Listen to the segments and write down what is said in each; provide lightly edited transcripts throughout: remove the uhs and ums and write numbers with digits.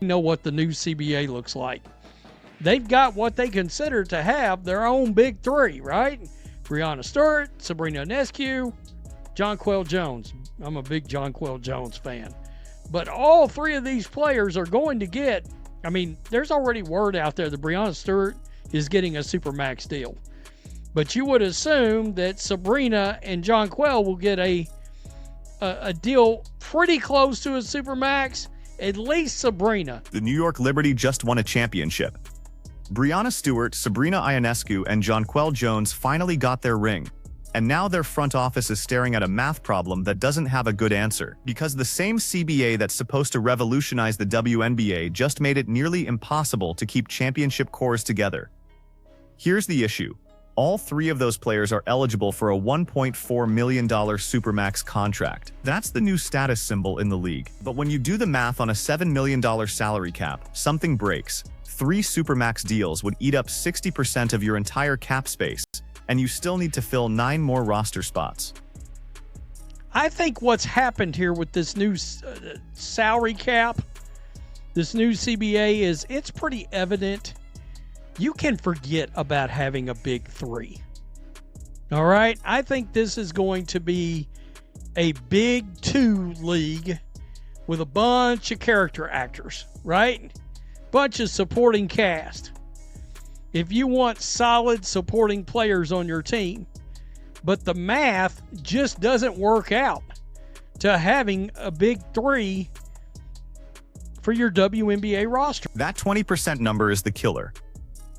know what the new CBA looks like. They've got what they consider to have their own big three, right? Breanna Stewart, Sabrina Ionescu, Jonquel Jones. I'm a big Jonquel Jones fan. But all three of these players are going to get, I mean, there's already word out there that Breanna Stewart is getting a Supermax deal. But you would assume that Sabrina and Jonquel will get a deal pretty close to a Supermax, at least Sabrina. The New York Liberty just won a championship. Breanna Stewart, Sabrina Ionescu, and Jonquel Jones finally got their ring. And now their front office is staring at a math problem that doesn't have a good answer, because the same CBA that's supposed to revolutionize the WNBA just made it nearly impossible to keep championship cores together. Here's the issue. All three of those players are eligible for a $1.4 million Supermax contract. That's the new status symbol in the league. But when you do the math on a $7 million salary cap, something breaks. 3 Supermax deals would eat up 60% of your entire cap space, and you still need to fill 9 more roster spots. I think what's happened here with this new salary cap, this new CBA, is it's pretty evident you can forget about having a big three. All right? I think this is going to be a big 2 league with a bunch of character actors, right? Bunch of supporting cast. If you want solid supporting players on your team, but the math just doesn't work out to having a big 3 for your WNBA roster. That 20% number is the killer.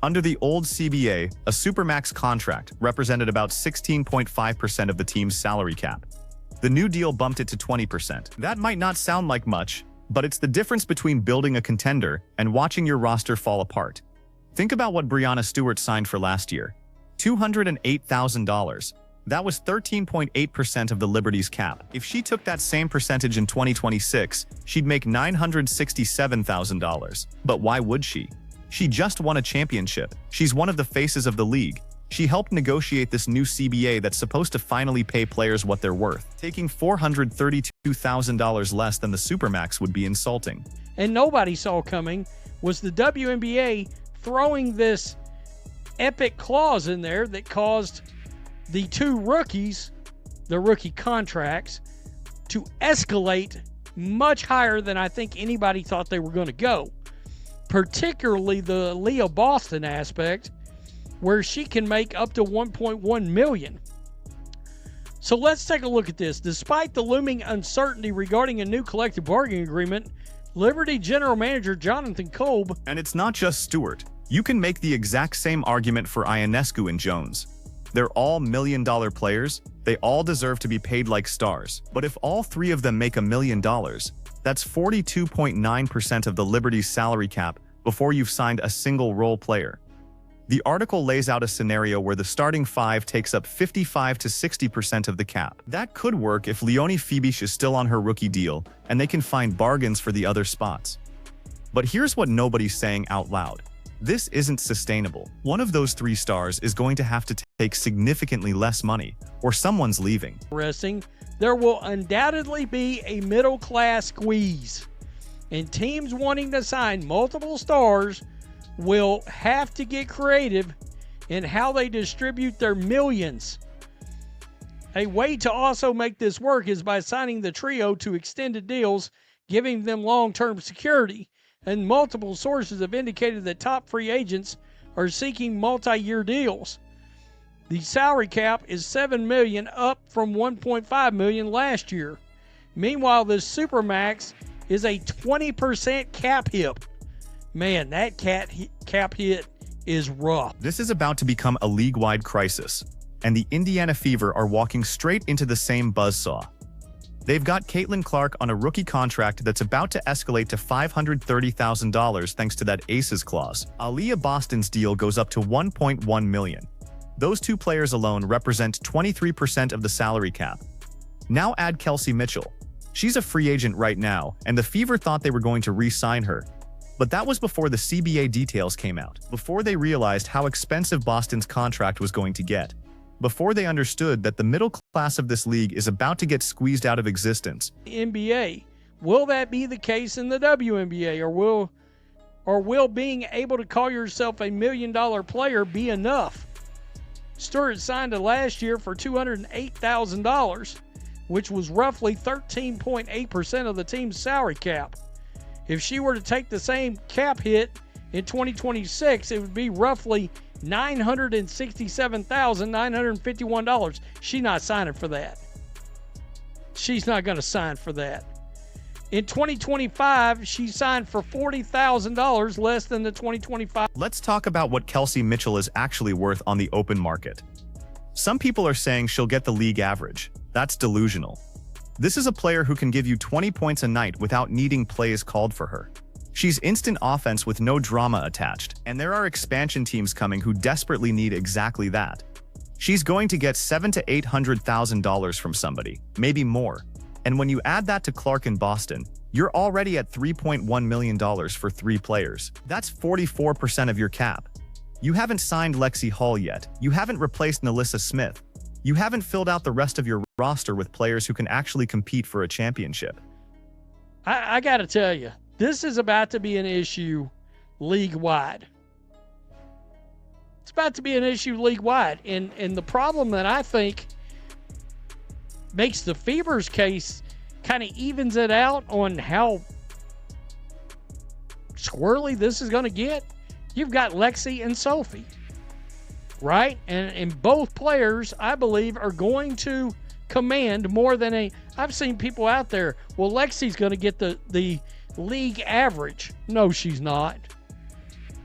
Under the old CBA, a Supermax contract represented about 16.5% of the team's salary cap. The new deal bumped it to 20%. That might not sound like much, but it's the difference between building a contender and watching your roster fall apart. Think about what Breanna Stewart signed for last year. $208,000. That was 13.8% of the Liberty's cap. If she took that same percentage in 2026, she'd make $967,000. But why would she? She just won a championship. She's one of the faces of the league. She helped negotiate this new CBA that's supposed to finally pay players what they're worth. Taking $432,000 less than the Supermax would be insulting. And nobody saw coming was the WNBA throwing this epic clause in there that caused the 2 rookies, the rookie contracts, to escalate much higher than I think anybody thought they were going to go. Particularly the Leah Boston aspect, where she can make up to $1.1 million. So let's take a look at this. Despite the looming uncertainty regarding a new collective bargaining agreement, Liberty General Manager Jonathan Kolb... And it's not just Stewart. You can make the exact same argument for Ionescu and Jones. They're all million-dollar players. They all deserve to be paid like stars. But if all 3 of them make $1 million, that's 42.9% of the Liberty's salary cap before you've signed a single role player. The article lays out a scenario where the starting 5 takes up 55 to 60% of the cap. That could work if Leonie Fibish is still on her rookie deal and they can find bargains for the other spots. But here's what nobody's saying out loud. This isn't sustainable. One of those 3 stars is going to have to take significantly less money, or someone's leaving. There will undoubtedly be a middle-class squeeze, and teams wanting to sign multiple stars will have to get creative in how they distribute their millions. A way to also make this work is by signing the trio to extended deals, giving them long-term security, and multiple sources have indicated that top free agents are seeking multi-year deals. The salary cap is $7 million, up from $1.5 million last year. Meanwhile, the Supermax is a 20% cap hit. Man, that cap hit is rough. This is about to become a league-wide crisis, and the Indiana Fever are walking straight into the same buzzsaw. They've got Caitlin Clark on a rookie contract that's about to escalate to $530,000 thanks to that Aces clause. Leah Boston's deal goes up to $1.1 million. Those 2 players alone represent 23% of the salary cap. Now add Kelsey Mitchell. She's a free agent right now, and the Fever thought they were going to re-sign her. But that was before the CBA details came out, before they realized how expensive Boston's contract was going to get, before they understood that the middle class of this league is about to get squeezed out of existence. NBA Will that be the case in the WNBA, or will being able to call yourself a $1 million player be enough? Stewart signed last year for $208,000, which was roughly 13.8% of the team's salary cap. If she were to take the same cap hit in 2026, it would be roughly $967,951. She's not signing for that. She's not going to sign for that. In 2025, she signed for $40,000 less than the 2025. Let's talk about what Kelsey Mitchell is actually worth on the open market. Some people are saying she'll get the league average. That's delusional. This is a player who can give you 20 points a night without needing plays called for her. She's instant offense with no drama attached, and there are expansion teams coming who desperately need exactly that. She's going to get $700,000 to $800,000 from somebody, maybe more. And when you add that to Clark in Boston, you're already at $3.1 million for 3 players. That's 44% of your cap. You haven't signed Lexi Hall yet. You haven't replaced Nalissa Smith. You haven't filled out the rest of your roster with players who can actually compete for a championship. I got to tell you, this is about to be an issue league-wide. It's about to be an issue league-wide. And the problem that I think makes the Fever's case kind of evens it out on how squirrely this is going to get. You've got Lexi and Sophie, right? And both players, I believe, are going to command more than I've seen people out there, well, Lexi's going to get the league average. No, she's not.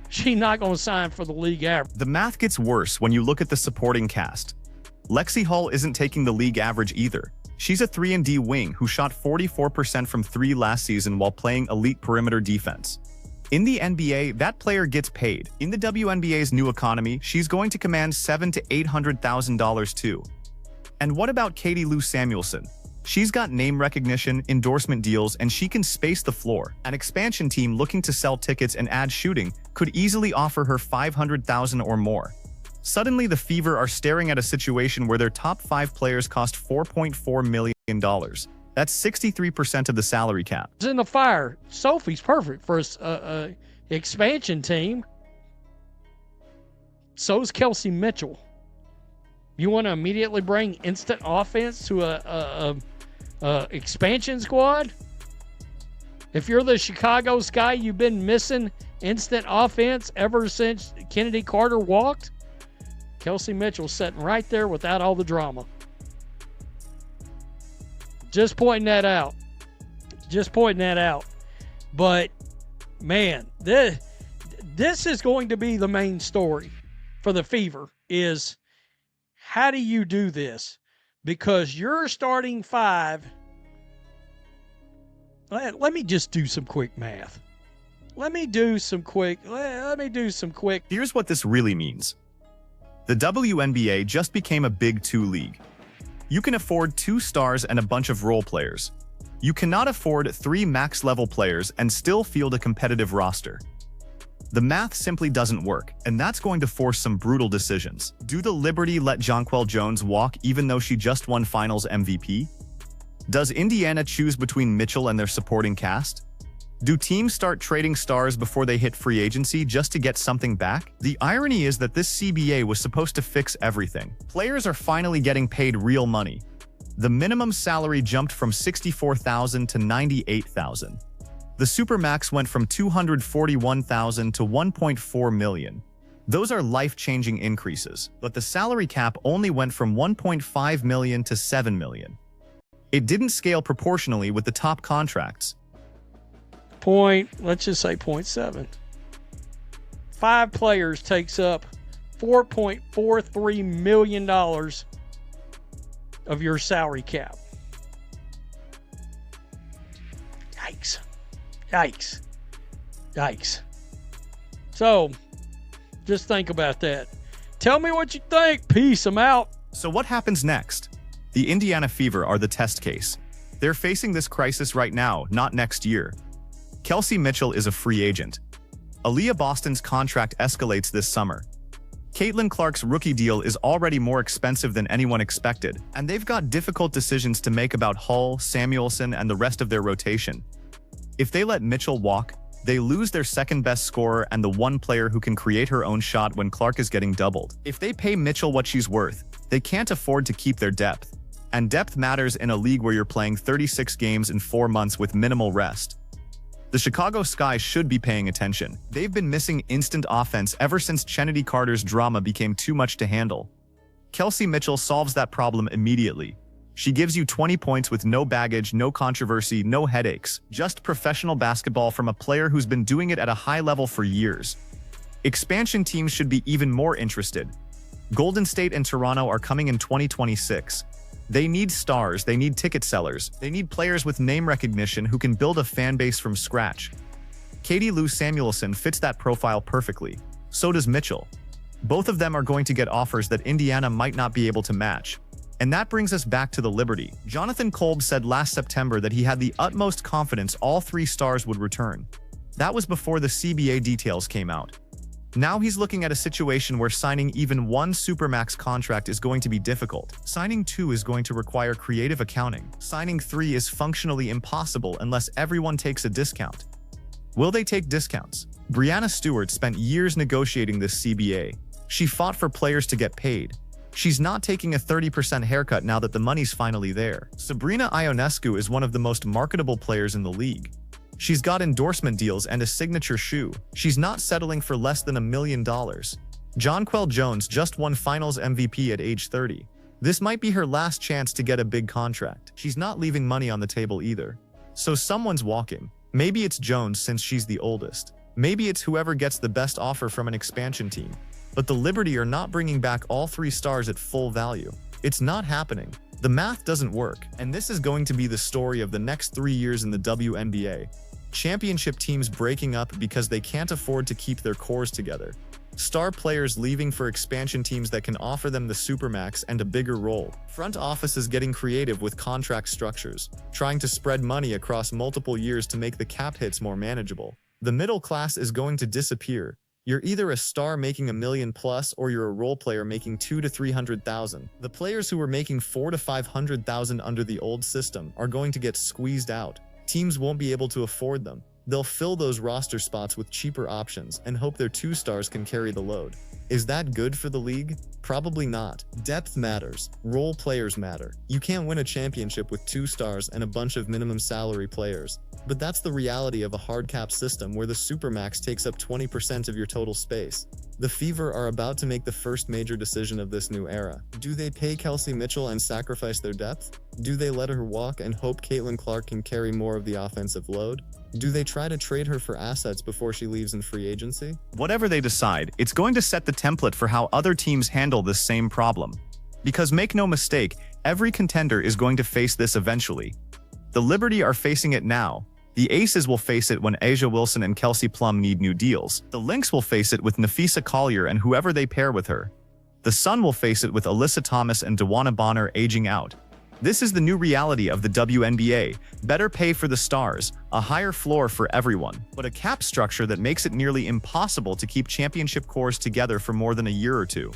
She's not going to sign for the league average. The math gets worse when you look at the supporting cast. Lexi Hall isn't taking the league average either. She's a 3-and-D wing who shot 44% from 3 last season while playing elite perimeter defense. In the NBA, that player gets paid. In the WNBA's new economy, she's going to command $700,000 to $800,000 too. And what about Katie Lou Samuelson? She's got name recognition, endorsement deals, and she can space the floor. An expansion team looking to sell tickets and add shooting could easily offer her $500,000 or more. Suddenly, the Fever are staring at a situation where their top 5 players cost $4.4 million. That's 63% of the salary cap. It's in the fire. Sophie's perfect for a expansion team. So's Kelsey Mitchell. You want to immediately bring instant offense to a expansion squad? If you're the Chicago Sky, you've been missing instant offense ever since Kennedy Carter walked. Kelsey Mitchell sitting right there without all the drama. Just pointing that out. But, man, this is going to be the main story for the Fever is how do you do this? Because your starting 5, let me just do some quick math. Let me do some quick. Here's what this really means. The WNBA just became a Big 2 league. You can afford 2 stars and a bunch of role players. You cannot afford 3 max-level players and still field a competitive roster. The math simply doesn't work, and that's going to force some brutal decisions. Do the Liberty let Jonquel Jones walk even though she just won Finals MVP? Does Indiana choose between Mitchell and their supporting cast? Do teams start trading stars before they hit free agency just to get something back? The irony is that this CBA was supposed to fix everything. Players are finally getting paid real money. The minimum salary jumped from $64,000 to $98,000. The Supermax went from $241,000 to $1.4 million. Those are life-changing increases, but the salary cap only went from $1.5 million to $7 million. It didn't scale proportionally with the top contracts. Let's just say 0.7. 5 players takes up $4.43 million of your salary cap. Yikes. So, just think about that. Tell me what you think. Peace. I'm out. So what happens next? The Indiana Fever are the test case. They're facing this crisis right now, not next year. Kelsey Mitchell is a free agent. Aaliyah Boston's contract escalates this summer. Caitlin Clark's rookie deal is already more expensive than anyone expected, and they've got difficult decisions to make about Hull, Samuelson, and the rest of their rotation. If they let Mitchell walk, they lose their second-best scorer and the one player who can create her own shot when Clark is getting doubled. If they pay Mitchell what she's worth, they can't afford to keep their depth. And depth matters in a league where you're playing 36 games in 4 months with minimal rest. The Chicago Sky should be paying attention. They've been missing instant offense ever since Chennedy Carter's drama became too much to handle. Kelsey Mitchell solves that problem immediately. She gives you 20 points with no baggage, no controversy, no headaches. Just professional basketball from a player who's been doing it at a high level for years. Expansion teams should be even more interested. Golden State and Toronto are coming in 2026. They need stars, they need ticket sellers, they need players with name recognition who can build a fan base from scratch. Katie Lou Samuelson fits that profile perfectly. So does Mitchell. Both of them are going to get offers that Indiana might not be able to match. And that brings us back to the Liberty. Jonathan Kolb said last September that he had the utmost confidence all 3 stars would return. That was before the CBA details came out. Now he's looking at a situation where signing even 1 Supermax contract is going to be difficult. Signing 2 is going to require creative accounting. Signing 3 is functionally impossible unless everyone takes a discount. Will they take discounts? Breanna Stewart spent years negotiating this CBA. She fought for players to get paid. She's not taking a 30% haircut now that the money's finally there. Sabrina Ionescu is one of the most marketable players in the league. She's got endorsement deals and a signature shoe. She's not settling for less than $1 million. Jonquel Jones just won Finals MVP at age 30. This might be her last chance to get a big contract. She's not leaving money on the table either. So someone's walking. Maybe it's Jones since she's the oldest. Maybe it's whoever gets the best offer from an expansion team. But the Liberty are not bringing back all 3 stars at full value. It's not happening. The math doesn't work, and this is going to be the story of the next 3 years in the WNBA. Championship teams breaking up because they can't afford to keep their cores together. Star players leaving for expansion teams that can offer them the supermax and a bigger role. Front offices getting creative with contract structures, trying to spread money across multiple years to make the cap hits more manageable. The middle class is going to disappear. You're either a star making $1 million plus or you're a role player making $200,000 to $300,000. The players who were making $400,000 to $500,000 under the old system are going to get squeezed out. Teams won't be able to afford them. They'll fill those roster spots with cheaper options and hope their 2 stars can carry the load. Is that good for the league? Probably not. Depth matters. Role players matter. You can't win a championship with 2 stars and a bunch of minimum salary players. But that's the reality of a hard cap system where the Supermax takes up 20% of your total space. The Fever are about to make the first major decision of this new era. Do they pay Kelsey Mitchell and sacrifice their depth? Do they let her walk and hope Caitlin Clark can carry more of the offensive load? Do they try to trade her for assets before she leaves in free agency? Whatever they decide, it's going to set the template for how other teams handle this same problem. Because make no mistake, every contender is going to face this eventually. The Liberty are facing it now. The Aces will face it when Asia Wilson and Kelsey Plum need new deals. The Lynx will face it with Nafisa Collier and whoever they pair with her. The Sun will face it with Alyssa Thomas and Dewana Bonner aging out. This is the new reality of the WNBA. Better pay for the stars, a higher floor for everyone, but a cap structure that makes it nearly impossible to keep championship cores together for more than a year or 2.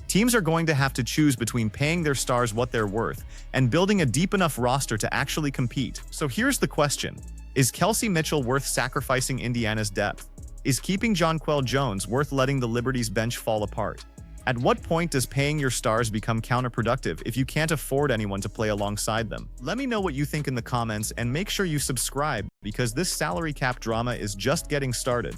Teams are going to have to choose between paying their stars what they're worth and building a deep enough roster to actually compete. So here's the question. Is Kelsey Mitchell worth sacrificing Indiana's depth? Is keeping Jonquel Jones worth letting the Liberty's bench fall apart? At what point does paying your stars become counterproductive if you can't afford anyone to play alongside them? Let me know what you think in the comments and make sure you subscribe because this salary cap drama is just getting started.